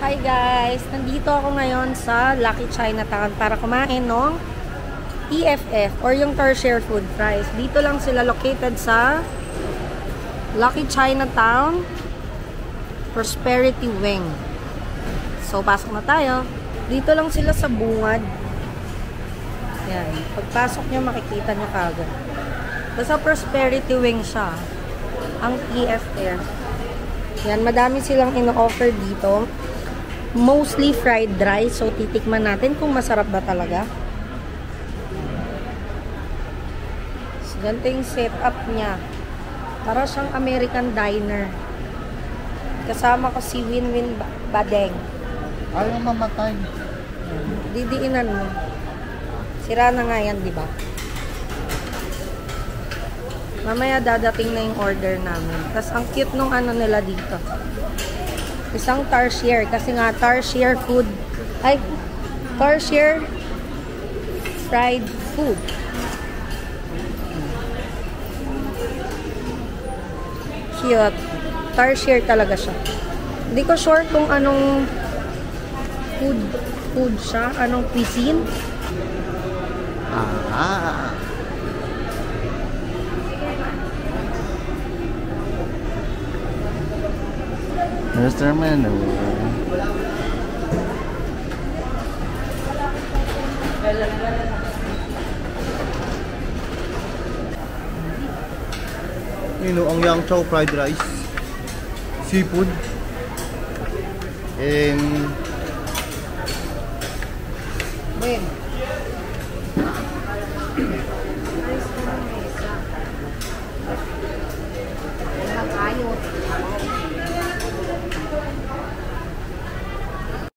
Hi guys! Nandito ako ngayon sa Lucky Chinatown para kumain ng TFF or yung Tertiary Food Fries. Dito lang sila located sa Lucky Chinatown Prosperity Wing. So, pasok na tayo. Dito lang sila sa bungad. Yan. Pagpasok nyo, makikita nyo kagad. Basta Prosperity Wing siya. Ang TFF. Yan. Madami silang ino-offer dito. Mostly fried rice. So, titikman natin kung masarap ba talaga. So, ganito yung setup niya. Para siyang American diner. Kasama ko si Winwin Badeng. Ayaw mamatay. Didiinan mo. Sira na nga yan, di ba? Mamaya dadating na yung order namin. Tapos ang cute nung ano nila dito. Isang tarsier. Kasi nga tarsier food. Ay, tarsier fried food. Cute. Tarsier talaga siya. Hindi ko sure kung anong food siya. Anong cuisine. Mr. Menu. Ang Yang Chow fried rice, seafood, and Wait.